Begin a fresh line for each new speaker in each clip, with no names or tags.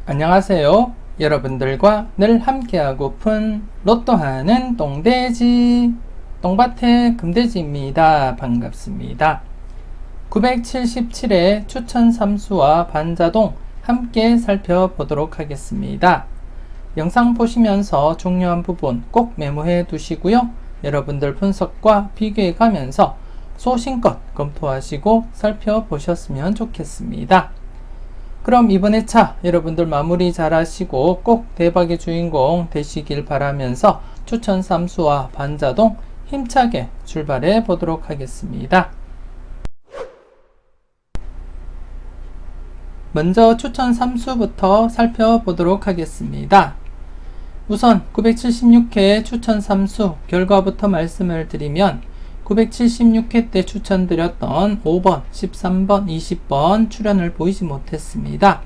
안녕하세요. 여러분들과 늘 함께하고픈 로또하는 똥돼지 똥밭의 금돼지입니다. 반갑습니다. 977회 추천 삼수와 반자동 함께 살펴보도록 하겠습니다. 영상 보시면서 중요한 부분 꼭 메모해 두시고요. 여러분들 분석과 비교해 가면서 소신껏 검토하시고 살펴보셨으면 좋겠습니다. 그럼 이번 회차 여러분들 마무리 잘 하시고 꼭 대박의 주인공 되시길 바라면서 추천 삼수와 반자동 힘차게 출발해 보도록 하겠습니다. 먼저 추천 삼수부터 살펴보도록 하겠습니다. 우선 976회 추천 삼수 결과부터 말씀을 드리면 976회 때 추천드렸던 5번, 13번, 20번 출연을 보이지 못했습니다.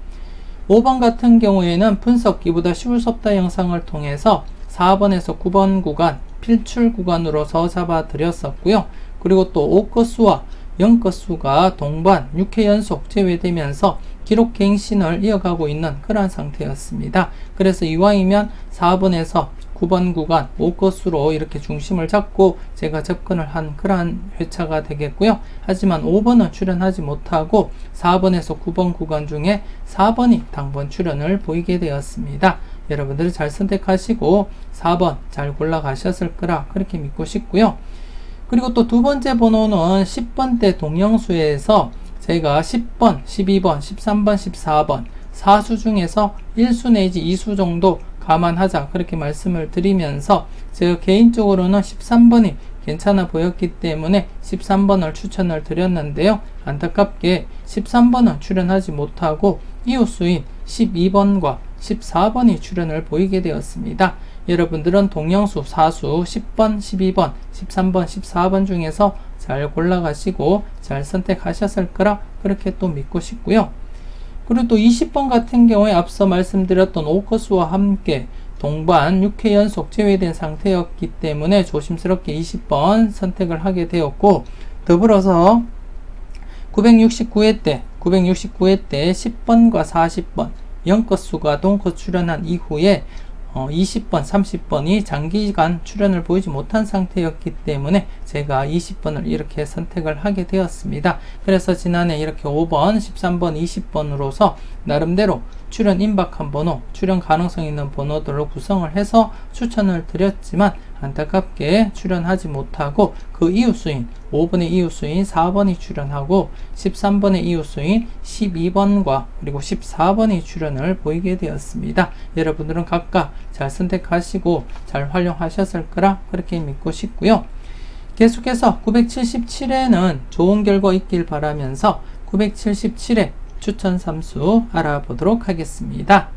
5번 같은 경우에는 분석기보다 쉬울 수 없다 영상을 통해서 4번에서 9번 구간 필출 구간으로서 잡아드렸었고요. 그리고 또 5건수와 0건수가 동반 6회 연속 제외되면서 기록 갱신을 이어가고 있는 그러한 상태였습니다. 그래서 이왕이면 4번에서 9번 구간 5건수로 이렇게 중심을 잡고 제가 접근을 한 그러한 회차가 되겠고요. 하지만 5번은 출연하지 못하고 4번에서 9번 구간 중에 4번이 당번 출연을 보이게 되었습니다. 여러분들이 잘 선택하시고 4번 잘 골라가셨을 거라 그렇게 믿고 싶고요. 그리고 또 두 번째 번호는 10번대 동영수에서 제가 10번, 12번, 13번, 14번 4수 중에서 1수 내지 2수 정도 감안하자 그렇게 말씀을 드리면서 제가 개인적으로는 13번이 괜찮아 보였기 때문에 13번을 추천을 드렸는데요. 안타깝게 13번은 출연하지 못하고 이웃수인 12번과 14번이 출연을 보이게 되었습니다. 여러분들은 동영수 4수 10번, 12번, 13번, 14번 중에서 잘 골라가시고 잘 선택하셨을 거라 그렇게 또 믿고 싶고요. 그리고 또 20번 같은 경우에 앞서 말씀드렸던 5건수와 함께 동반 6회 연속 제외된 상태였기 때문에 조심스럽게 20번 선택을 하게 되었고, 더불어서 969회 때 10번과 40번 0건수가 동거 출연한 이후에 20번, 30번이 장기간 출연을 보이지 못한 상태였기 때문에 제가 20번을 이렇게 선택을 하게 되었습니다. 그래서 지난해 이렇게 5번, 13번, 20번으로서 나름대로 출연 임박한 번호, 출연 가능성 있는 번호들로 구성을 해서 추천을 드렸지만 안타깝게 출연하지 못하고 그 이웃수인 5번의 이웃수인 4번이 출연하고 13번의 이웃수인 12번과 그리고 14번이 출연을 보이게 되었습니다. 여러분들은 각각 잘 선택하시고 잘 활용하셨을 거라 그렇게 믿고 싶고요. 계속해서 977회는 좋은 결과 있길 바라면서 977회 추천 삼수 알아보도록 하겠습니다.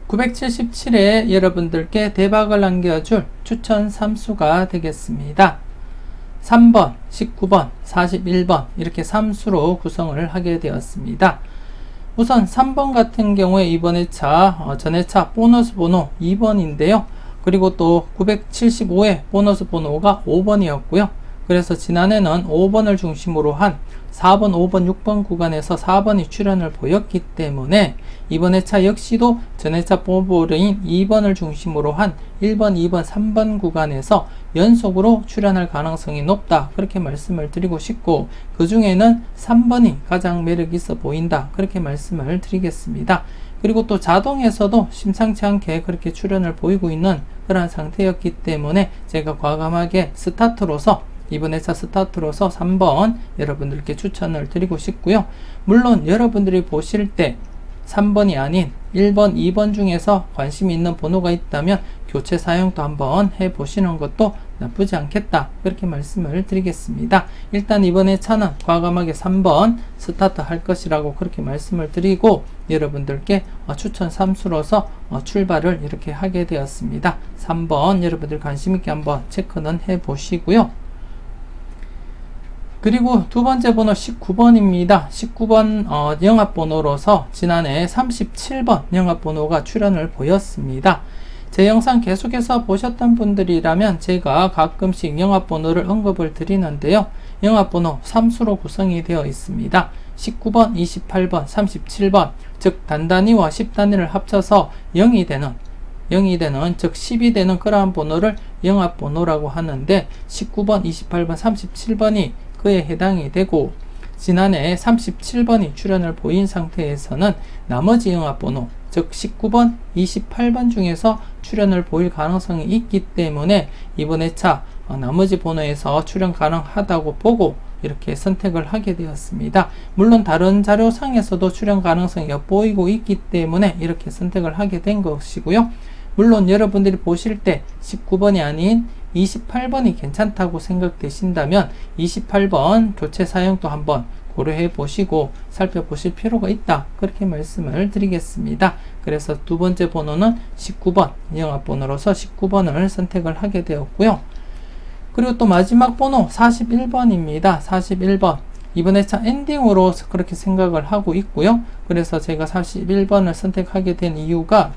977회 여러분들께 대박을 안겨줄 추천 삼수가 되겠습니다. 3번, 19번, 41번 이렇게 3수로 구성을 하게 되었습니다. 우선 3번 같은 경우에 이번 회차, 전 회차 보너스 번호 2번인데요. 그리고 또 975회 보너스 번호가 5번이었고요. 그래서 지난해는 5번을 중심으로 한 4번, 5번, 6번 구간에서 4번이 출연을 보였기 때문에 이번 회차 역시도 전 회차 보너스인 2번을 중심으로 한 1번, 2번, 3번 구간에서 연속으로 출연할 가능성이 높다 그렇게 말씀을 드리고 싶고, 그 중에는 3번이 가장 매력 있어 보인다 그렇게 말씀을 드리겠습니다. 그리고 또 자동에서도 심상치 않게 그렇게 출연을 보이고 있는 그런 상태였기 때문에 제가 과감하게 이번 회차 스타트로서 3번 여러분들께 추천을 드리고 싶고요. 물론 여러분들이 보실 때 3번이 아닌 1번, 2번 중에서 관심이 있는 번호가 있다면 교체 사용도 한번 해보시는 것도 나쁘지 않겠다 그렇게 말씀을 드리겠습니다. 일단 이번 회차는 과감하게 3번 스타트 할 것이라고 그렇게 말씀을 드리고 여러분들께 추천 3수로서 출발을 이렇게 하게 되었습니다. 3번 여러분들 관심있게 한번 체크는 해보시고요. 그리고 두 번째 번호 19번입니다. 19번 영합번호로서 지난해 37번 영합번호가 출연을 보였습니다. 제 영상 계속해서 보셨던 분들이라면 제가 가끔씩 영합번호를 언급을 드리는데요. 영합번호 3수로 구성이 되어 있습니다. 19번, 28번, 37번, 즉 단단위와 10단위를 합쳐서 0이 되는 즉 10이 되는 그러한 번호를 영합번호라고 하는데 19번, 28번, 37번이 그에 해당이 되고 지난해 37번이 출현을 보인 상태에서는 나머지 영합번호 즉 19번, 28번 중에서 출현을 보일 가능성이 있기 때문에 이번 회차 나머지 번호에서 출현 가능하다고 보고 이렇게 선택을 하게 되었습니다. 물론 다른 자료상에서도 출현 가능성이 엿보이고 있기 때문에 이렇게 선택을 하게 된 것이고요. 물론 여러분들이 보실 때 19번이 아닌 28번이 괜찮다고 생각되신다면 28번 교체 사용도 한번 고려해 보시고 살펴보실 필요가 있다. 그렇게 말씀을 드리겠습니다. 그래서 두 번째 번호는 19번 영합번호로서 19번을 선택을 하게 되었고요. 그리고 또 마지막 번호 41번입니다. 41번. 이번 회차 엔딩으로 그렇게 생각을 하고 있고요. 그래서 제가 41번을 선택하게 된 이유가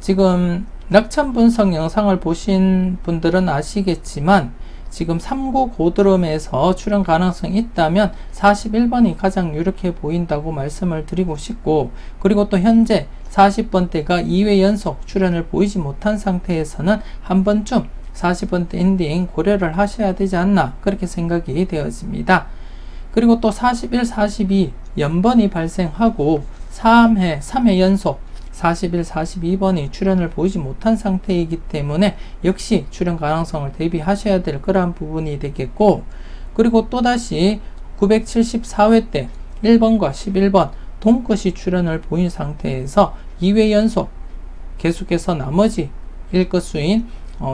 지금 낙천 분석 영상을 보신 분들은 아시겠지만 지금 3구 고드름에서 출현 가능성이 있다면 41번이 가장 유력해 보인다고 말씀을 드리고 싶고 그리고 또 현재 40번대가 2회 연속 출현을 보이지 못한 상태에서는 한 번쯤 40번대 엔딩 고려를 하셔야 되지 않나 그렇게 생각이 되어집니다. 그리고 또 41, 42 연번이 발생하고 3회 연속 41, 42번이 출현을 보이지 못한 상태이기 때문에 역시 출현 가능성을 대비하셔야 될 그러한 부분이 되겠고 그리고 또다시 974회 때 1번과 11번 동끝이 출현을 보인 상태에서 2회 연속 계속해서 나머지 1끝수인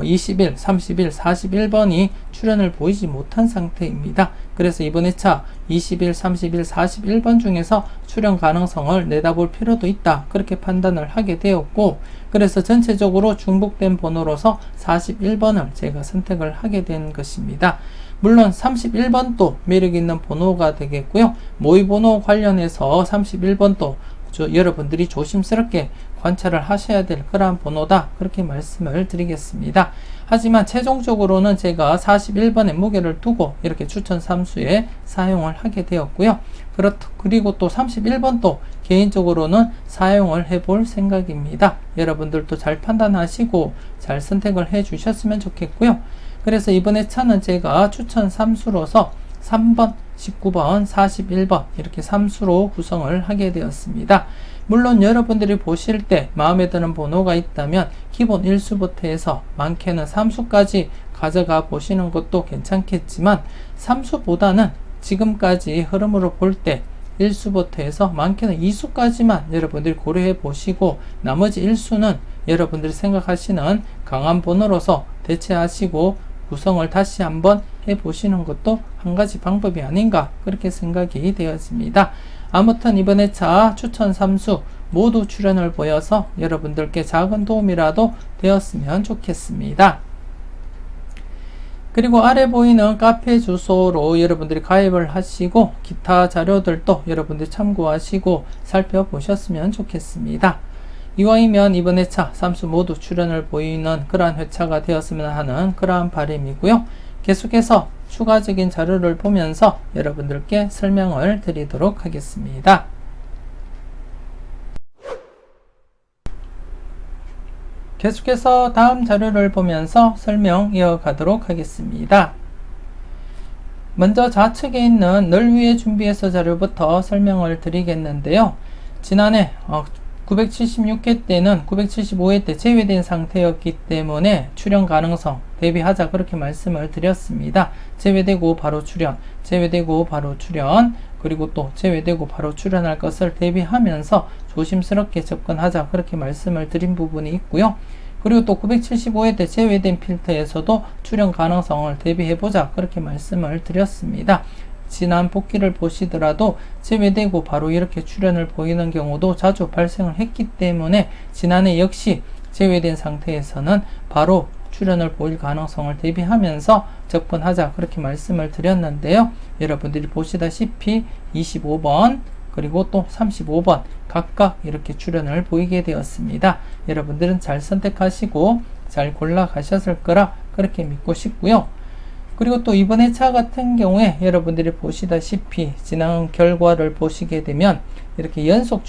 21, 31, 41번이 출현을 보이지 못한 상태입니다. 그래서 이번 회차 21, 31, 41번 중에서 출현 가능성을 내다볼 필요도 있다. 그렇게 판단을 하게 되었고 그래서 전체적으로 중복된 번호로서 41번을 제가 선택을 하게 된 것입니다. 물론 31번도 매력있는 번호가 되겠고요. 모의번호 관련해서 31번도 여러분들이 조심스럽게 관찰을 하셔야 될 그러한 번호다 그렇게 말씀을 드리겠습니다. 하지만 최종적으로는 제가 41번의 무게를 두고 이렇게 추천 삼수에 사용을 하게 되었고요. 그리고 또 31번도 개인적으로는 사용을 해볼 생각입니다. 여러분들도 잘 판단하시고 잘 선택을 해 주셨으면 좋겠고요. 그래서 이번에 차는 제가 추천 삼수로서 3번, 19번, 41번 이렇게 3수로 구성을 하게 되었습니다. 물론 여러분들이 보실 때 마음에 드는 번호가 있다면 기본 1수부터 해서 많게는 3수까지 가져가 보시는 것도 괜찮겠지만 3수보다는 지금까지 흐름으로 볼 때 1수부터 해서 많게는 2수까지만 여러분들이 고려해 보시고 나머지 1수는 여러분들이 생각하시는 강한 번호로서 대체하시고 구성을 다시 한번 해보시는 것도 한 가지 방법이 아닌가 그렇게 생각이 되어집니다. 아무튼 이번 회차 추천 3수 모두 출연을 보여서 여러분들께 작은 도움이라도 되었으면 좋겠습니다. 그리고 아래 보이는 카페 주소로 여러분들이 가입을 하시고 기타 자료들도 여러분들이 참고하시고 살펴보셨으면 좋겠습니다. 이왕이면 이번 회차 3수 모두 출연을 보이는 그러한 회차가 되었으면 하는 그러한 바람이고요. 계속해서 추가적인 자료를 보면서 여러분들께 설명을 드리도록 하겠습니다. 계속해서 다음 자료를 보면서 설명 이어가도록 하겠습니다. 먼저 좌측에 있는 널 위해 준비해서 자료부터 설명을 드리겠는데요. 지난해 976회 때는 975회 때 제외된 상태였기 때문에 출현 가능성 대비하자 그렇게 말씀을 드렸습니다. 제외되고 바로 출현, 제외되고 바로 출현, 그리고 또 제외되고 바로 출현할 것을 대비하면서 조심스럽게 접근하자 그렇게 말씀을 드린 부분이 있고요. 그리고 또 975회 때 제외된 필터에서도 출현 가능성을 대비해보자 그렇게 말씀을 드렸습니다. 지난 복기를 보시더라도 제외되고 바로 이렇게 출현을 보이는 경우도 자주 발생을 했기 때문에 지난해 역시 제외된 상태에서는 바로 출현을 보일 가능성을 대비하면서 접근하자 그렇게 말씀을 드렸는데요. 여러분들이 보시다시피 25번 그리고 또 35번 각각 이렇게 출현을 보이게 되었습니다. 여러분들은 잘 선택하시고 잘 골라 가셨을 거라 그렇게 믿고 싶고요. 그리고 또 이번 회차 같은 경우에 여러분들이 보시다시피 지난 결과를 보시게 되면 이렇게 연속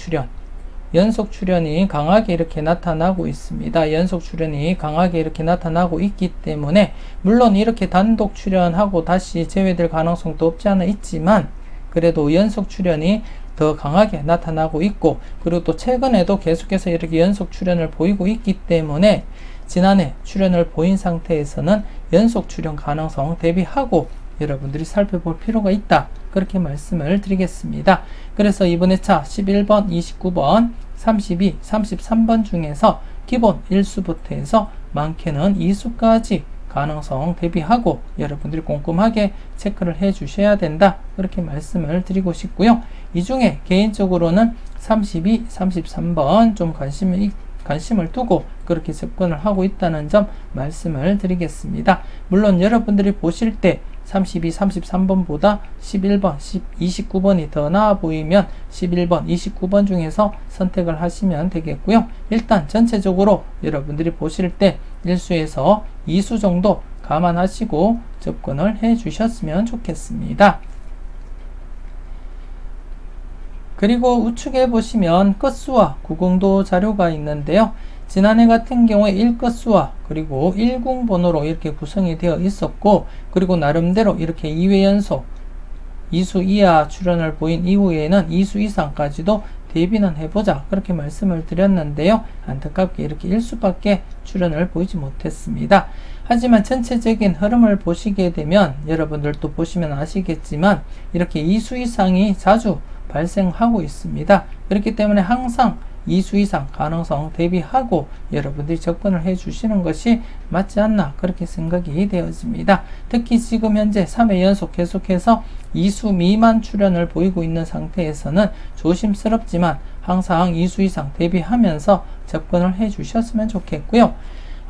출현이 강하게 이렇게 나타나고 있습니다. 연속 출현이 강하게 이렇게 나타나고 있기 때문에 물론 이렇게 단독 출현하고 다시 제외될 가능성도 없지 않아 있지만 그래도 연속 출현이 더 강하게 나타나고 있고 그리고 또 최근에도 계속해서 이렇게 연속 출현을 보이고 있기 때문에 지난해 출현을 보인 상태에서는 연속 출현 가능성 대비하고 여러분들이 살펴볼 필요가 있다. 그렇게 말씀을 드리겠습니다. 그래서 이번 회차 11번, 29번, 32, 33번 중에서 기본 1수부터 해서 많게는 2수까지 가능성 대비하고 여러분들이 꼼꼼하게 체크를 해 주셔야 된다. 그렇게 말씀을 드리고 싶고요. 이 중에 개인적으로는 32, 33번 좀 관심을 두고 그렇게 접근을 하고 있다는 점 말씀을 드리겠습니다. 물론 여러분들이 보실 때 32, 33번보다 11번, 29번이 더 나아 보이면 11번, 29번 중에서 선택을 하시면 되겠고요. 일단 전체적으로 여러분들이 보실 때 1수에서 2수 정도 감안하시고 접근을 해 주셨으면 좋겠습니다. 그리고 우측에 보시면 끝수와 구궁도 자료가 있는데요. 지난해 같은 경우에 1끝수와 그리고 10번호로 이렇게 구성이 되어 있었고 그리고 나름대로 이렇게 2회 연속 2수 이하 출현을 보인 이후에는 2수 이상까지도 대비는 해보자 그렇게 말씀을 드렸는데요. 안타깝게 이렇게 1수밖에 출현을 보이지 못했습니다. 하지만 전체적인 흐름을 보시게 되면 여러분들도 보시면 아시겠지만 이렇게 2수 이상이 자주 발생하고 있습니다. 그렇기 때문에 항상 2수 이상 가능성 대비하고 여러분들이 접근을 해 주시는 것이 맞지 않나 그렇게 생각이 되어집니다. 특히 지금 현재 3회 연속 계속해서 2수 미만 출현을 보이고 있는 상태에서는 조심스럽지만 항상 2수 이상 대비하면서 접근을 해 주셨으면 좋겠고요.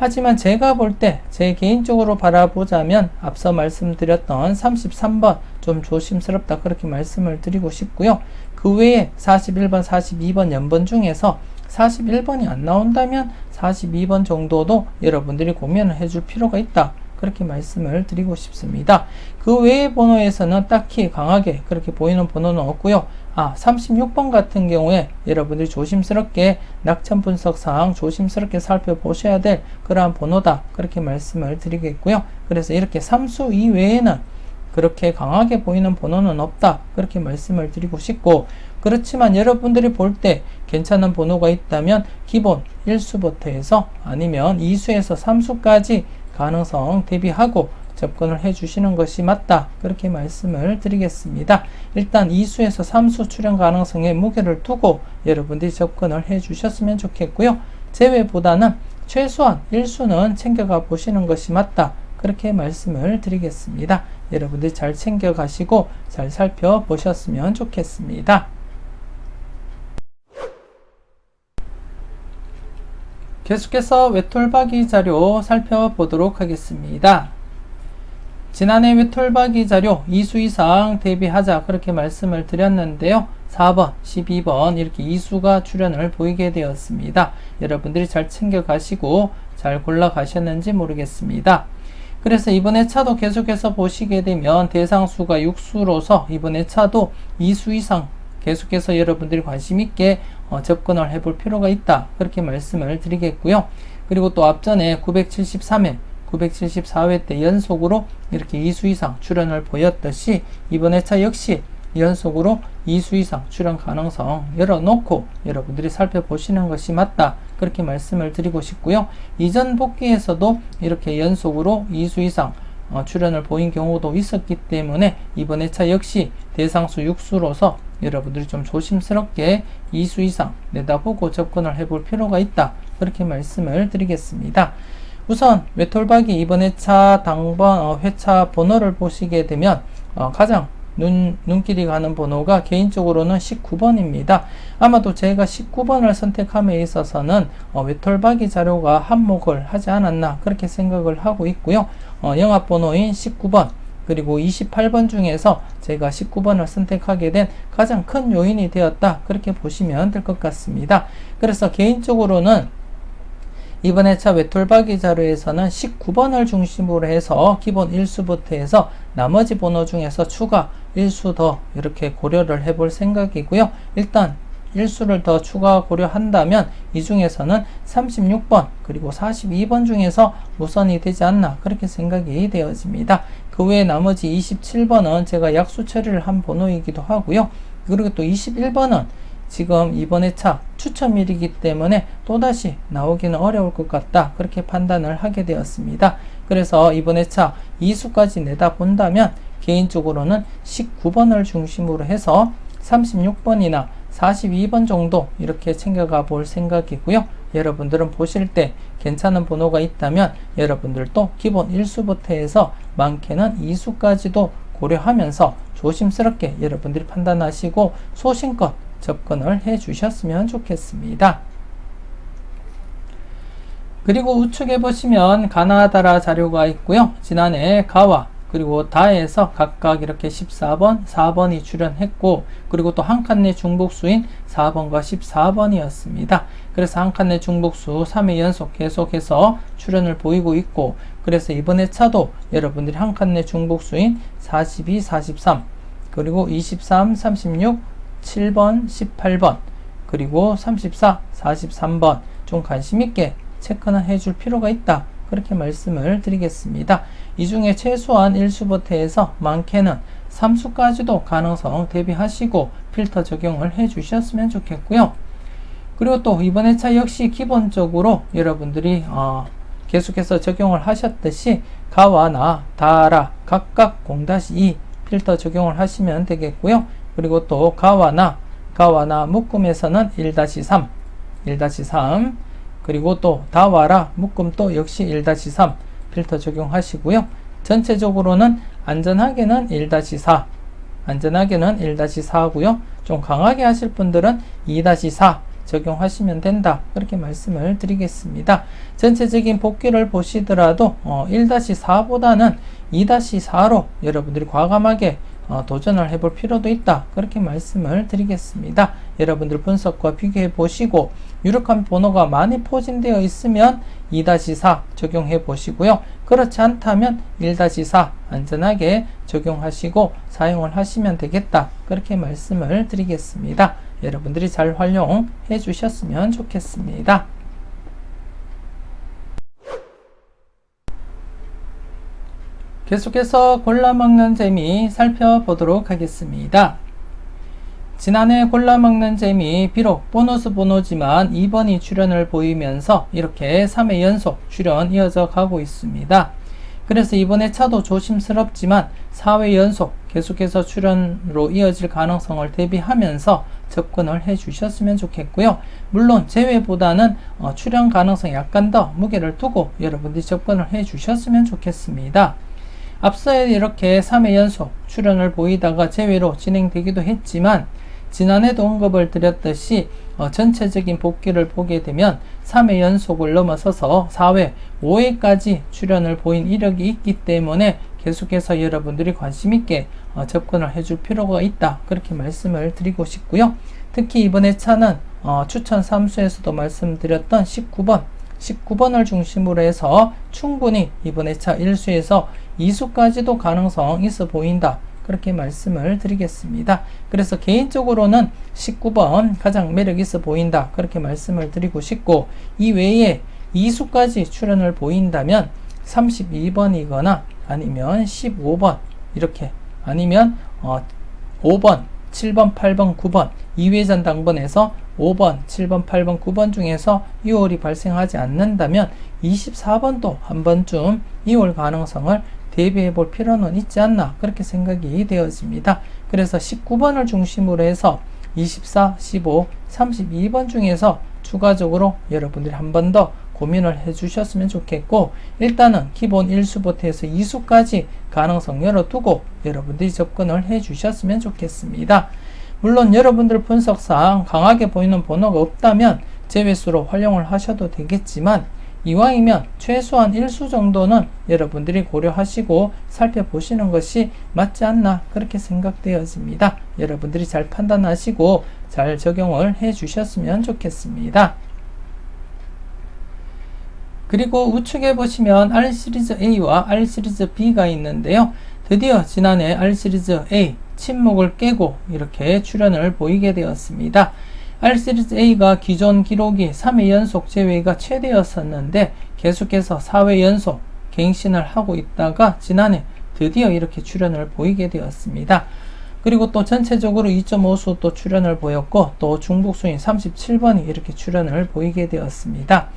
하지만 제가 볼 때 제 개인적으로 바라보자면 앞서 말씀드렸던 33번 좀 조심스럽다 그렇게 말씀을 드리고 싶고요. 그 외에 41번, 42번 연번 중에서 41번이 안 나온다면 42번 정도도 여러분들이 고민을 해줄 필요가 있다. 그렇게 말씀을 드리고 싶습니다. 그 외의 번호에서는 딱히 강하게 그렇게 보이는 번호는 없고요. 36번 같은 경우에 여러분들이 조심스럽게 낙천 분석상 조심스럽게 살펴보셔야 될 그러한 번호다. 그렇게 말씀을 드리겠고요. 그래서 이렇게 3수 이외에는 그렇게 강하게 보이는 번호는 없다. 그렇게 말씀을 드리고 싶고 그렇지만 여러분들이 볼 때 괜찮은 번호가 있다면 기본 1수부터 해서 아니면 2수에서 3수까지 가능성 대비하고 접근을 해 주시는 것이 맞다. 그렇게 말씀을 드리겠습니다. 일단 2수에서 3수 출현 가능성에 무게를 두고 여러분들이 접근을 해 주셨으면 좋겠고요. 제외보다는 최소한 1수는 챙겨가 보시는 것이 맞다. 그렇게 말씀을 드리겠습니다. 여러분들 잘 챙겨 가시고 잘 살펴보셨으면 좋겠습니다. 계속해서 외톨박이 자료 살펴보도록 하겠습니다. 지난해 외톨박이 자료 2수 이상 대비하자 그렇게 말씀을 드렸는데요. 4번, 12번 이렇게 2수가 출현을 보이게 되었습니다. 여러분들이 잘 챙겨 가시고 잘 골라 가셨는지 모르겠습니다. 그래서 이번 회차도 계속해서 보시게 되면 대상수가 6수로서 이번 회차도 2수 이상 계속해서 여러분들이 관심 있게 접근을 해볼 필요가 있다. 그렇게 말씀을 드리겠고요. 그리고 또 앞전에 973회, 974회 때 연속으로 이렇게 2수 이상 출현을 보였듯이 이번 회차 역시 연속으로 2수 이상 출현 가능성 열어놓고 여러분들이 살펴보시는 것이 맞다. 그렇게 말씀을 드리고 싶고요. 이전 복귀에서도 이렇게 연속으로 2수 이상 출현을 보인 경우도 있었기 때문에 이번 회차 역시 대상수 6수로서 여러분들이 좀 조심스럽게 2수 이상 내다보고 접근을 해볼 필요가 있다. 그렇게 말씀을 드리겠습니다. 우선 외톨박이 이번 회차 당번 회차 번호를 보시게 되면 가장 눈길이 가는 번호가 개인적으로는 19번입니다. 아마도 제가 19번을 선택함에 있어서는 외톨박이 자료가 한몫을 하지 않았나 그렇게 생각을 하고 있고요. 영합번호인 19번 그리고 28번 중에서 제가 19번을 선택하게 된 가장 큰 요인이 되었다. 그렇게 보시면 될 것 같습니다. 그래서 개인적으로는 이번 회차 외톨박이 자료에서는 19번을 중심으로 해서 기본 일수부터 해서 나머지 번호 중에서 추가 일수 더 이렇게 고려를 해볼 생각이고요. 일단 일수를 더 추가 고려한다면 이 중에서는 36번 그리고 42번 중에서 우선이 되지 않나 그렇게 생각이 되어집니다. 그 외에 나머지 27번은 제가 약수 처리를 한 번호이기도 하고요. 그리고 또 21번은 지금 이번 회차 추첨일이기 때문에 또다시 나오기는 어려울 것 같다 그렇게 판단을 하게 되었습니다. 그래서 이번 회차 이수까지 내다 본다면 개인적으로는 19번을 중심으로 해서 36번이나 42번 정도 이렇게 챙겨가 볼 생각이고요. 여러분들은 보실 때 괜찮은 번호가 있다면 여러분들도 기본 1수부터 해서 많게는 2수까지도 고려하면서 조심스럽게 여러분들이 판단하시고 소신껏 접근을 해 주셨으면 좋겠습니다. 그리고 우측에 보시면 가나다라 자료가 있고요. 지난해 가와 그리고 다에서 각각 이렇게 14번, 4번이 출연했고 그리고 또 한 칸 내 중복수인 4번과 14번이었습니다. 그래서 한 칸 내 중복수 3회 연속 계속해서 출연을 보이고 있고 그래서 이번 회차도 여러분들이 한 칸 내 중복수인 42, 43 그리고 23, 36, 7번, 18번 그리고 34, 43번 좀 관심있게 체크는 해줄 필요가 있다. 그렇게 말씀을 드리겠습니다. 이 중에 최소한 1수부터 해서 많게는 3수까지도 가능성 대비하시고 필터 적용을 해 주셨으면 좋겠고요. 그리고 또 이번 회차 역시 기본적으로 여러분들이 계속해서 적용을 하셨듯이 가와 나, 다라 각각 0-2 필터 적용을 하시면 되겠고요. 그리고 또 가와 나 묶음에서는 1-3 그리고 또 다와라 묶음 또 역시 1-3 필터 적용하시고요. 전체적으로는 안전하게는 1-4 하고요. 좀 강하게 하실 분들은 2-4 적용하시면 된다. 그렇게 말씀을 드리겠습니다. 전체적인 복귀를 보시더라도 1-4보다는 2-4로 여러분들이 과감하게 도전을 해볼 필요도 있다. 그렇게 말씀을 드리겠습니다. 여러분들 분석과 비교해 보시고 유력한 번호가 많이 포진되어 있으면 2-4 적용해 보시고요. 그렇지 않다면 1-4 안전하게 적용하시고 사용을 하시면 되겠다. 그렇게 말씀을 드리겠습니다. 여러분들이 잘 활용해 주셨으면 좋겠습니다. 계속해서 골라먹는 재미 살펴보도록 하겠습니다. 지난해 골라먹는 재미 비록 보너스 번호지만 2번이 출연을 보이면서 이렇게 3회 연속 출연 이어져 가고 있습니다. 그래서 이번 회차도 조심스럽지만 4회 연속 계속해서 출연으로 이어질 가능성을 대비하면서 접근을 해 주셨으면 좋겠고요. 물론 제외보다는 출연 가능성이 약간 더 무게를 두고 여러분들이 접근을 해 주셨으면 좋겠습니다. 앞서 이렇게 3회 연속 출연을 보이다가 제외로 진행되기도 했지만 지난해도 언급을 드렸듯이 전체적인 복귀를 보게 되면 3회 연속을 넘어서서 4회, 5회까지 출연을 보인 이력이 있기 때문에 계속해서 여러분들이 관심있게 접근을 해줄 필요가 있다. 그렇게 말씀을 드리고 싶고요. 특히 이번 회차는 추천 3수에서도 말씀드렸던 19번을 중심으로 해서 충분히 이번 회차 1수에서 2수까지도 가능성 있어 보인다. 그렇게 말씀을 드리겠습니다. 그래서 개인적으로는 19번 가장 매력 있어 보인다. 그렇게 말씀을 드리고 싶고 이 외에 2수까지 출연을 보인다면 32번이거나 아니면 15번 이렇게 아니면 5번, 7번, 8번, 9번 2회전 당번에서 5번, 7번, 8번, 9번 중에서 2홀이 발생하지 않는다면 24번도 한 번쯤 2홀 가능성을 대비해 볼 필요는 있지 않나 그렇게 생각이 되어집니다. 그래서 19번을 중심으로 해서 24, 15, 32번 중에서 추가적으로 여러분들이 한 번 더 고민을 해 주셨으면 좋겠고 일단은 기본 1수부터 해서 2수까지 가능성 열어두고 여러분들이 접근을 해 주셨으면 좋겠습니다. 물론 여러분들 분석상 강하게 보이는 번호가 없다면 제외수로 활용을 하셔도 되겠지만 이왕이면 최소한 1수 정도는 여러분들이 고려하시고 살펴보시는 것이 맞지 않나 그렇게 생각되어집니다. 여러분들이 잘 판단하시고 잘 적용을 해 주셨으면 좋겠습니다. 그리고 우측에 보시면 R 시리즈 A와 R 시리즈 B가 있는데요. 드디어 지난해 R 시리즈 A 침묵을 깨고 이렇게 출현을 보이게 되었습니다. R 시리즈 A가 기존 기록이 3회 연속 제외가 최대였었는데 계속해서 4회 연속 갱신을 하고 있다가 지난해 드디어 이렇게 출현을 보이게 되었습니다. 그리고 또 전체적으로 2.5수 또 출현을 보였고 또 중복수인 37번이 이렇게 출현을 보이게 되었습니다.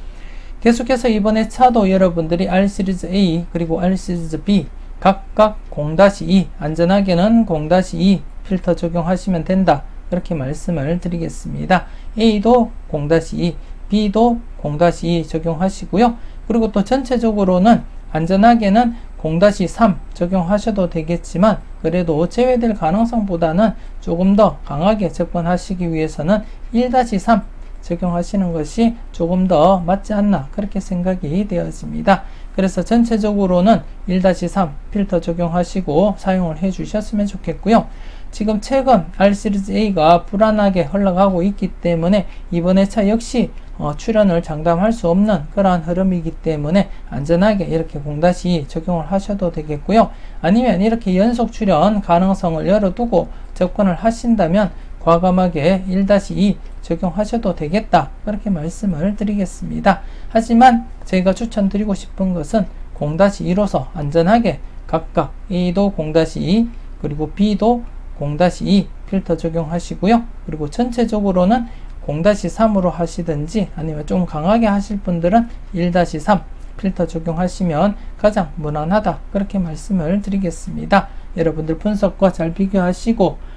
계속해서 이번에 차도 여러분들이 R 시리즈 A 그리고 R 시리즈 B 각각 0-2 안전하게는 0-2 필터 적용하시면 된다 그렇게 말씀을 드리겠습니다. A도 0-2 B도 0-2 적용하시고요. 그리고 또 전체적으로는 안전하게는 0-3 적용하셔도 되겠지만 그래도 제외될 가능성보다는 조금 더 강하게 접근하시기 위해서는 1-3 적용하시는 것이 조금 더 맞지 않나 그렇게 생각이 되어집니다. 그래서 전체적으로는 1-3 필터 적용하시고 사용을 해 주셨으면 좋겠고요. 지금 최근 R 시리즈 A가 불안하게 흘러가고 있기 때문에 이번에 차 역시 출현을 장담할 수 없는 그러한 흐름이기 때문에 안전하게 이렇게 0-2 적용을 하셔도 되겠고요. 아니면 이렇게 연속 출현 가능성을 열어두고 접근을 하신다면 과감하게 1-2 적용하셔도 되겠다 그렇게 말씀을 드리겠습니다. 하지만 제가 추천드리고 싶은 것은 0-2로서 안전하게 각각 A도 0-2 그리고 B도 0-2 필터 적용하시고요. 그리고 전체적으로는 0-3으로 하시든지 아니면 좀 강하게 하실 분들은 1-3 필터 적용하시면 가장 무난하다 그렇게 말씀을 드리겠습니다. 여러분들 분석과 잘 비교하시고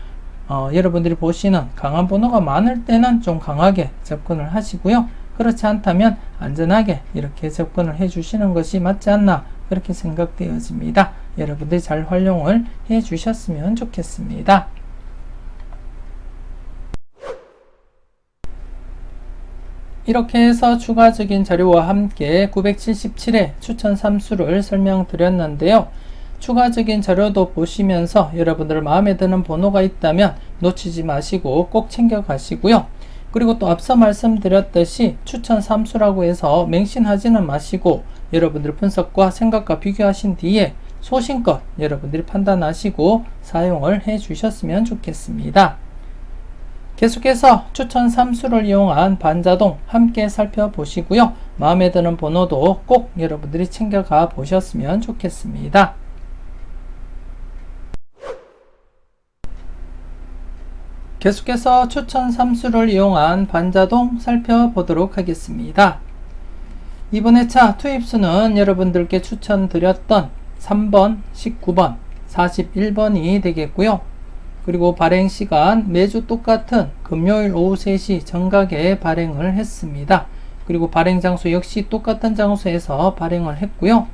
여러분들이 보시는 강한 번호가 많을 때는 좀 강하게 접근을 하시고요. 그렇지 않다면 안전하게 이렇게 접근을 해 주시는 것이 맞지 않나 그렇게 생각되어집니다. 여러분들이 잘 활용을 해 주셨으면 좋겠습니다. 이렇게 해서 추가적인 자료와 함께 977회 추천 삼수를 설명드렸는데요. 추가적인 자료도 보시면서 여러분들 마음에 드는 번호가 있다면 놓치지 마시고 꼭 챙겨 가시고요. 그리고 또 앞서 말씀드렸듯이 추천 삼수라고 해서 맹신하지는 마시고 여러분들 분석과 생각과 비교하신 뒤에 소신껏 여러분들이 판단하시고 사용을 해 주셨으면 좋겠습니다. 계속해서 추천 삼수를 이용한 반자동 함께 살펴보시고요. 마음에 드는 번호도 꼭 여러분들이 챙겨가 보셨으면 좋겠습니다. 계속해서 추천 삼수를 이용한 반자동 살펴보도록 하겠습니다. 이번에 차 투입수는 여러분들께 추천드렸던 3번, 19번, 41번이 되겠고요. 그리고 발행시간 매주 똑같은 금요일 오후 3시 정각에 발행을 했습니다. 그리고 발행 장소 역시 똑같은 장소에서 발행을 했고요.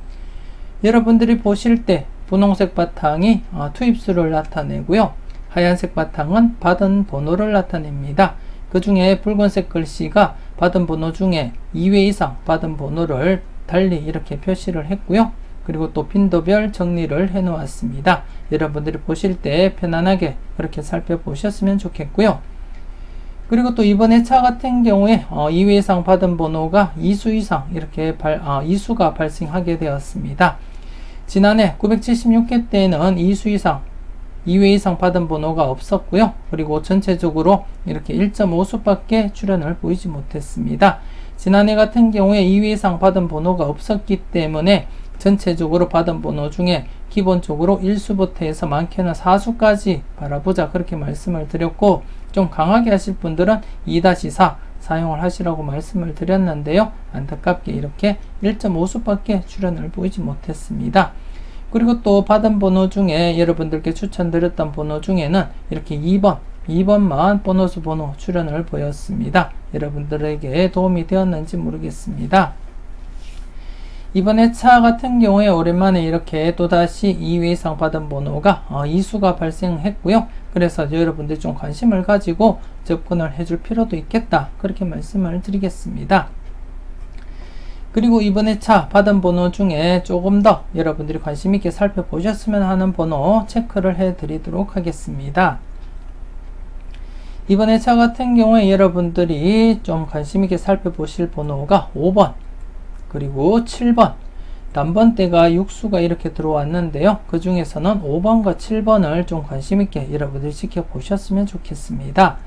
여러분들이 보실 때 분홍색 바탕이 투입수를 나타내고요. 하얀색 바탕은 받은 번호를 나타냅니다. 그 중에 붉은색 글씨가 받은 번호 중에 2회 이상 받은 번호를 달리 이렇게 표시를 했고요. 그리고 또 빈도별 정리를 해 놓았습니다. 여러분들이 보실 때 편안하게 그렇게 살펴보셨으면 좋겠고요. 그리고 또 이번에 차 같은 경우에 2회 이상 받은 번호가 2수 이상 이렇게 2수가 발생하게 되었습니다. 지난해 976회 때는 2수 이상 2회 이상 받은 번호가 없었고요. 그리고 전체적으로 이렇게 1.5수밖에 출현을 보이지 못했습니다. 지난해 같은 경우에 2회 이상 받은 번호가 없었기 때문에 전체적으로 받은 번호 중에 기본적으로 1수부터 해서 많게는 4수까지 바라보자 그렇게 말씀을 드렸고 좀 강하게 하실 분들은 2-4 사용을 하시라고 말씀을 드렸는데요. 안타깝게 이렇게 1.5수밖에 출현을 보이지 못했습니다. 그리고 또 받은 번호 중에 여러분들께 추천드렸던 번호 중에는 이렇게 2번만 보너스 번호 출현을 보였습니다. 여러분들에게 도움이 되었는지 모르겠습니다. 이번에 차 같은 경우에 오랜만에 이렇게 또다시 2회 이상 받은 번호가 2수가 발생했고요. 그래서 여러분들 좀 관심을 가지고 접근을 해줄 필요도 있겠다 그렇게 말씀을 드리겠습니다. 그리고 이번에 차 받은 번호 중에 조금 더 여러분들이 관심 있게 살펴보셨으면 하는 번호 체크를 해 드리도록 하겠습니다. 이번에 차 같은 경우에 여러분들이 좀 관심 있게 살펴보실 번호가 5번 그리고 7번 단번대가 육수가 이렇게 들어왔는데요. 그 중에서는 5번과 7번을 좀 관심있게 여러분들이 지켜보셨으면 좋겠습니다.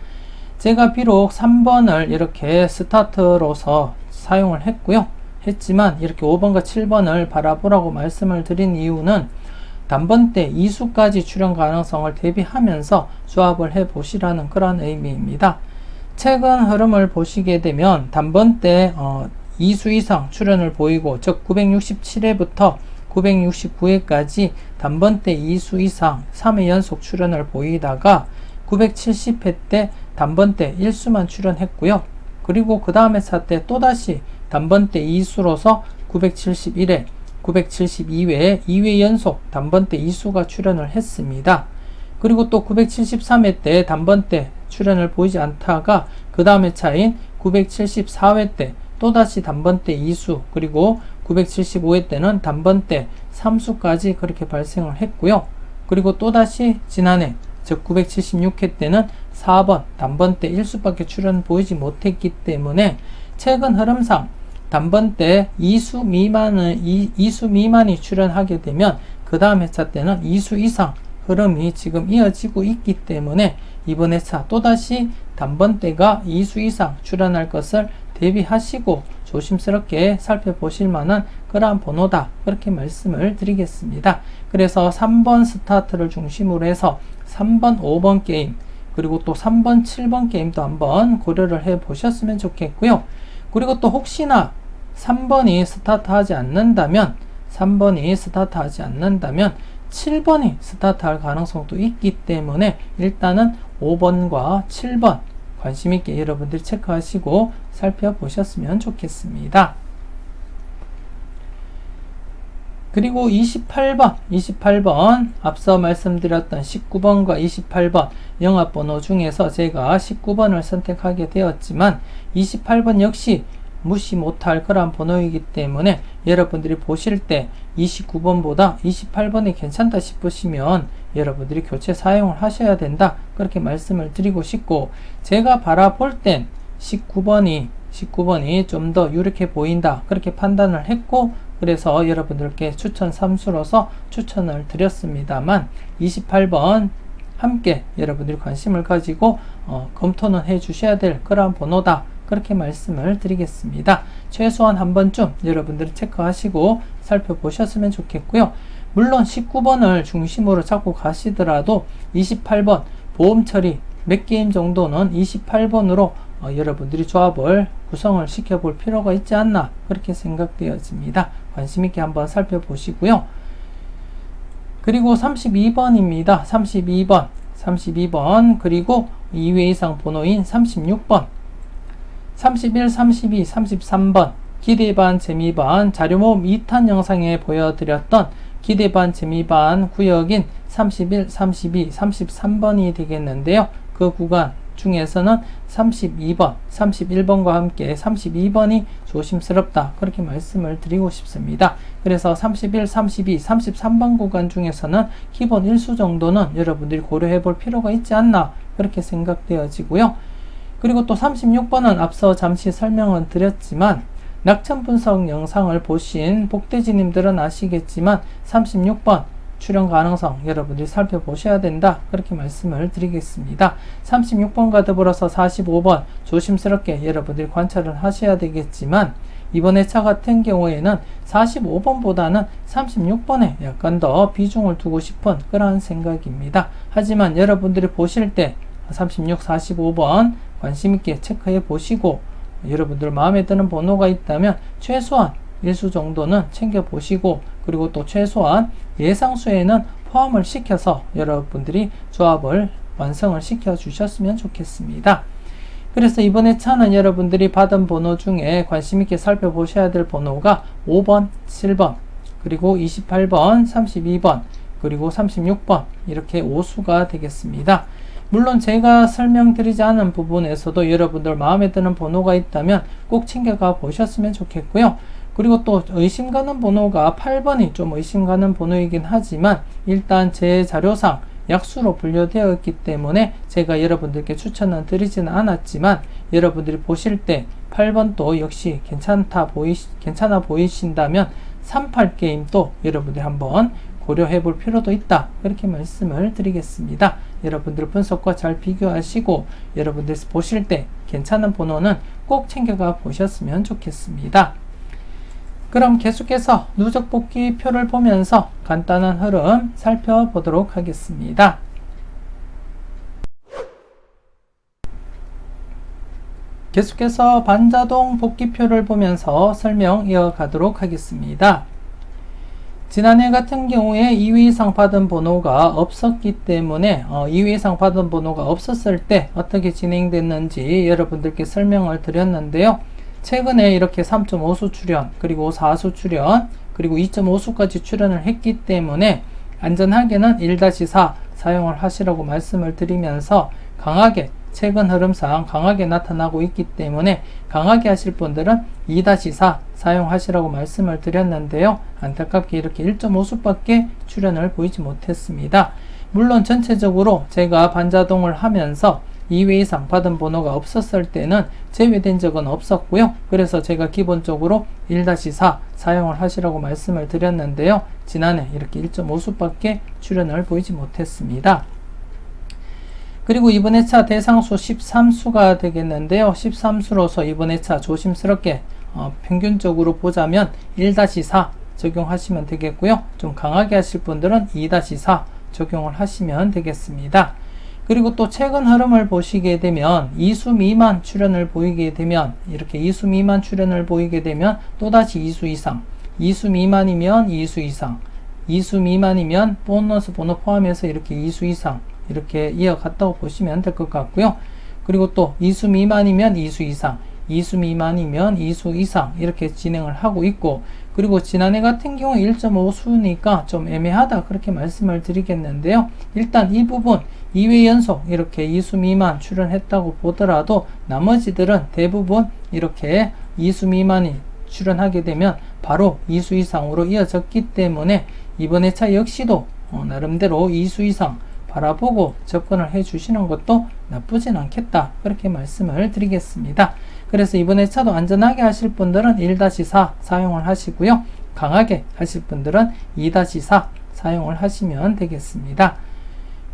제가 비록 3번을 이렇게 스타트로서 사용을 했지만 이렇게 5번과 7번을 바라보라고 말씀을 드린 이유는 단번대 2수까지 출현 가능성을 대비하면서 조합을 해 보시라는 그런 의미입니다. 최근 흐름을 보시게 되면 단번대 2수 이상 출현을 보이고, 즉 967회부터 969회까지 단번대 2수 이상 3회 연속 출현을 보이다가 970회 때 단번대 1수만 출현했고요. 그리고 그 다음에 차 때 또다시 단번대 2수로서 971회, 972회에 2회 연속 단번대 2수가 출현을 했습니다. 그리고 또 973회 때 단번대 출현을 보이지 않다가 그 다음에 차인 974회 때 또다시 단번대 2수, 그리고 975회 때는 단번대 3수까지 그렇게 발생을 했고요. 그리고 또다시 지난해, 즉 976회 때는 4번 단번대 1수밖에 출현 보이지 못했기 때문에 최근 흐름상 단번대 2수 미만이 출현하게 되면 그 다음 회차 때는 2수 이상 흐름이 지금 이어지고 있기 때문에 이번 회차 또다시 단번대가 2수 이상 출현할 것을 대비하시고 조심스럽게 살펴보실 만한 그러한 번호다, 그렇게 말씀을 드리겠습니다. 그래서 3번 스타트를 중심으로 해서 3번, 5번 게임, 그리고 또 3번, 7번 게임도 한번 고려를 해 보셨으면 좋겠고요. 그리고 또 혹시나 3번이 스타트하지 않는다면 7번이 스타트할 가능성도 있기 때문에 일단은 5번과 7번 관심있게 여러분들이 체크하시고 살펴보셨으면 좋겠습니다. 그리고 28번 앞서 말씀드렸던 19번과 28번 영합번호 중에서 제가 19번을 선택하게 되었지만 28번 역시 무시 못할 그런 번호이기 때문에 여러분들이 보실 때 29번보다 28번이 괜찮다 싶으시면 여러분들이 교체 사용을 하셔야 된다, 그렇게 말씀을 드리고 싶고, 제가 바라볼 땐 19번이 좀 더 유력해 보인다, 그렇게 판단을 했고, 그래서 여러분들께 추천 3수로서 추천을 드렸습니다만 28번 함께 여러분들이 관심을 가지고 검토는 해 주셔야 될 그러한 번호다, 그렇게 말씀을 드리겠습니다. 최소한 한 번쯤 여러분들이 체크하시고 살펴보셨으면 좋겠고요. 물론 19번을 중심으로 잡고 가시더라도 28번 보험 처리 몇 게임 정도는 28번으로 여러분들이 조합을 구성을 시켜볼 필요가 있지 않나, 그렇게 생각되어집니다. 관심있게 한번 살펴보시고요. 그리고 32번입니다. 32번 그리고 2회 이상 번호인 36번 31, 32, 33번 기대 반 재미 반 자료 모음 2탄 영상에 보여드렸던 기대 반 재미 반 구역인 31, 32, 33번이 되겠는데요. 그 구간 중에서는 32번, 31번과 함께 32번이 조심스럽다, 그렇게 말씀을 드리고 싶습니다. 그래서 31, 32, 33번 구간 중에서는 기본 1수 정도는 여러분들이 고려해 볼 필요가 있지 않나, 그렇게 생각되어지고요. 그리고 또 36번은 앞서 잠시 설명을 드렸지만 낙천 분석 영상을 보신 복돼지님들은 아시겠지만 36번 출현 가능성 여러분들이 살펴보셔야 된다, 그렇게 말씀을 드리겠습니다. 36번과 더불어서 45번 조심스럽게 여러분들이 관찰을 하셔야 되겠지만 이번 회차 같은 경우에는 45번보다는 36번에 약간 더 비중을 두고 싶은 그러한 생각입니다. 하지만 여러분들이 보실 때 36, 45번 관심있게 체크해 보시고 여러분들 마음에 드는 번호가 있다면 최소한 1수 정도는 챙겨 보시고, 그리고 또 최소한 예상수에는 포함을 시켜서 여러분들이 조합을 완성을 시켜 주셨으면 좋겠습니다. 그래서 이번 회차는 여러분들이 받은 번호 중에 관심있게 살펴보셔야 될 번호가 5번, 7번, 그리고 28번, 32번, 그리고 36번 이렇게 5수가 되겠습니다. 물론 제가 설명드리지 않은 부분에서도 여러분들 마음에 드는 번호가 있다면 꼭 챙겨가 보셨으면 좋겠고요. 그리고 또 의심 가는 번호가 8번이 좀 의심 가는 번호이긴 하지만 일단 제 자료상 약수로 분류되어 있기 때문에 제가 여러분들께 추천은 드리지는 않았지만 여러분들이 보실 때 8번도 역시 괜찮아 보이신다면 38게임도 여러분들이 한번 고려해 볼 필요도 있다. 그렇게 말씀을 드리겠습니다. 여러분들 분석과 잘 비교하시고 여러분들 보실 때 괜찮은 번호는 꼭 챙겨가 보셨으면 좋겠습니다. 그럼 계속해서 누적 복귀 표를 보면서 간단한 흐름 살펴보도록 하겠습니다. 계속해서 반자동 복귀표를 보면서 설명 이어가도록 하겠습니다. 지난해 같은 경우에 2위 이상 받은 번호가 없었기 때문에 2위 이상 받은 번호가 없었을 때 어떻게 진행됐는지 여러분들께 설명을 드렸는데요. 최근에 이렇게 3.5수 출연, 그리고 4수 출연, 그리고 2.5수까지 출연을 했기 때문에 안전하게는 1-4 사용을 하시라고 말씀을 드리면서 강하게 최근 흐름상 강하게 나타나고 있기 때문에 강하게 하실 분들은 2-4 사용하시라고 말씀을 드렸는데요. 안타깝게 이렇게 1.5수밖에 출연을 보이지 못했습니다. 물론 전체적으로 제가 반자동을 하면서 2회 이상 받은 번호가 없었을 때는 제외된 적은 없었고요. 그래서 제가 기본적으로 1-4 사용을 하시라고 말씀을 드렸는데요. 지난해 이렇게 1.5수밖에 출연을 보이지 못했습니다. 그리고 이번 회차 대상수 13수가 되겠는데요. 13수로서 이번 회차 조심스럽게 평균적으로 보자면 1-4 적용하시면 되겠고요. 좀 강하게 하실 분들은 2-4 적용을 하시면 되겠습니다. 그리고 또 최근 흐름을 보시게 되면 2수 미만 출연을 보이게 되면 이렇게 2수 미만 출연을 보이게 되면 또다시 2수 이상, 2수 미만이면 2수 이상, 2수 미만이면 보너스 번호 포함해서 이렇게 2수 이상 이렇게 이어갔다고 보시면 될 것 같고요. 그리고 또 2수 미만이면 2수 이상, 2수 미만이면 2수 이상 이렇게 진행을 하고 있고, 그리고 지난해 같은 경우 1.5수니까 좀 애매하다 그렇게 말씀을 드리겠는데요. 일단 이 부분 2회 연속 이렇게 2수 미만 출연했다고 보더라도 나머지들은 대부분 이렇게 2수 미만이 출연하게 되면 바로 2수 이상으로 이어졌기 때문에 이번 회차 역시도 나름대로 2수 이상 바라보고 접근을 해 주시는 것도 나쁘진 않겠다 그렇게 말씀을 드리겠습니다. 그래서 이번 회차도 안전하게 하실 분들은 1-4 사용을 하시고요. 강하게 하실 분들은 2-4 사용을 하시면 되겠습니다.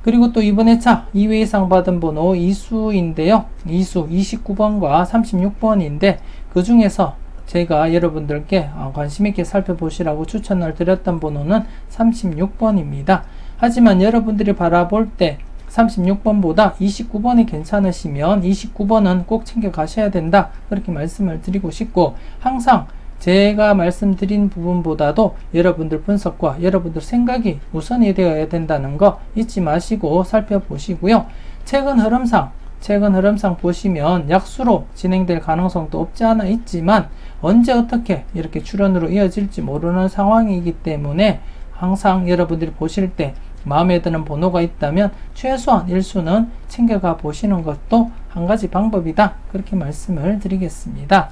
그리고 또 이번 회차 2회 이상 받은 번호 2수인데요. 2수 29번과 36번인데 그 중에서 제가 여러분들께 관심 있게 살펴보시라고 추천을 드렸던 번호는 36번입니다. 하지만 여러분들이 바라볼 때 36번보다 29번이 괜찮으시면 29번은 꼭 챙겨 가셔야 된다 그렇게 말씀을 드리고 싶고, 항상 제가 말씀드린 부분보다도 여러분들 분석과 여러분들 생각이 우선이 되어야 된다는 거 잊지 마시고 살펴보시고요. 최근 흐름상 보시면 약수로 진행될 가능성도 없지 않아 있지만 언제 어떻게 이렇게 출현으로 이어질지 모르는 상황이기 때문에 항상 여러분들이 보실 때 마음에 드는 번호가 있다면 최소한 1수는 챙겨가 보시는 것도 한 가지 방법이다 그렇게 말씀을 드리겠습니다.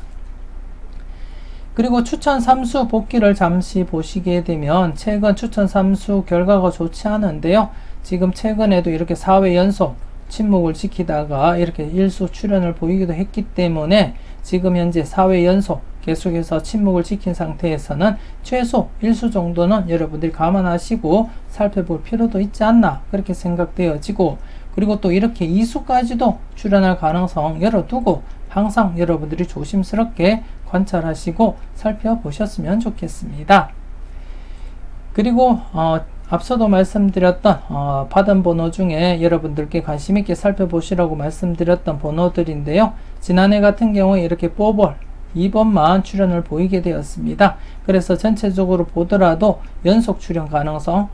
그리고 추천 3수 복귀를 잠시 보시게 되면 최근 추천 3수 결과가 좋지 않은데요. 지금 최근에도 이렇게 4회 연속 침묵을 지키다가 이렇게 1수 출연을 보이기도 했기 때문에 지금 현재 4회 연속 계속해서 침묵을 지킨 상태에서는 최소 1수 정도는 여러분들이 감안하시고 살펴볼 필요도 있지 않나 그렇게 생각되어지고, 그리고 또 이렇게 2수까지도 출연할 가능성 열어두고 항상 여러분들이 조심스럽게 관찰하시고 살펴보셨으면 좋겠습니다. 그리고 앞서도 말씀드렸던 받은 번호 중에 여러분들께 관심 있게 살펴보시라고 말씀드렸던 번호들인데요. 지난해 같은 경우에 이렇게 4볼 2번만 출연을 보이게 되었습니다. 그래서 전체적으로 보더라도 연속 출연 가능성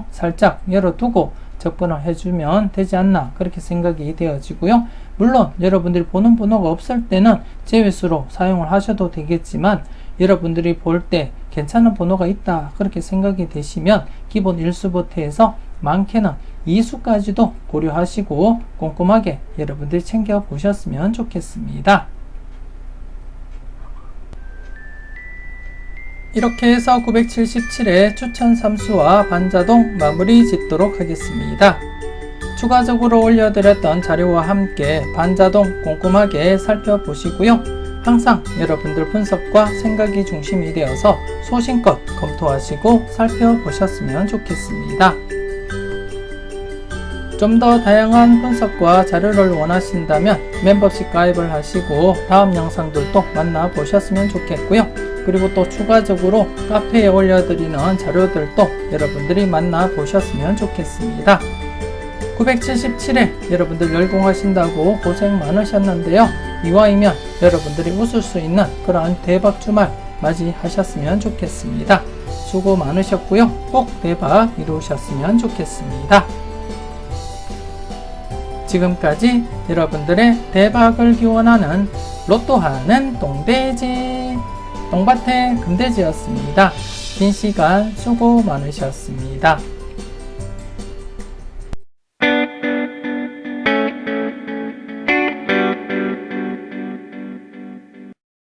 살짝 열어두고 접근을 해주면 되지 않나 그렇게 생각이 되어지고요. 물론 여러분들이 보는 번호가 없을 때는 제외수로 사용을 하셔도 되겠지만, 여러분들이 볼 때 괜찮은 번호가 있다 그렇게 생각이 되시면 기본 1수부터 해서 많게는 2수까지도 고려하시고 꼼꼼하게 여러분들이 챙겨 보셨으면 좋겠습니다. 이렇게 해서 977회 추천 3수와 반자동 마무리 짓도록 하겠습니다. 추가적으로 올려드렸던 자료와 함께 반자동 꼼꼼하게 살펴보시고요. 항상 여러분들 분석과 생각이 중심이 되어서 소신껏 검토하시고 살펴보셨으면 좋겠습니다. 좀 더 다양한 분석과 자료를 원하신다면 멤버십 가입을 하시고 다음 영상들도 만나보셨으면 좋겠고요. 그리고 또 추가적으로 카페에 올려드리는 자료들도 여러분들이 만나보셨으면 좋겠습니다. 977회 여러분들 열공하신다고 고생 많으셨는데요. 이왕이면 여러분들이 웃을 수 있는 그러한 대박 주말 맞이하셨으면 좋겠습니다. 수고 많으셨고요. 꼭 대박 이루셨으면 좋겠습니다. 지금까지 여러분들의 대박을 기원하는 로또하는 똥돼지 똥밭의 금돼지였습니다. 긴 시간 수고 많으셨습니다.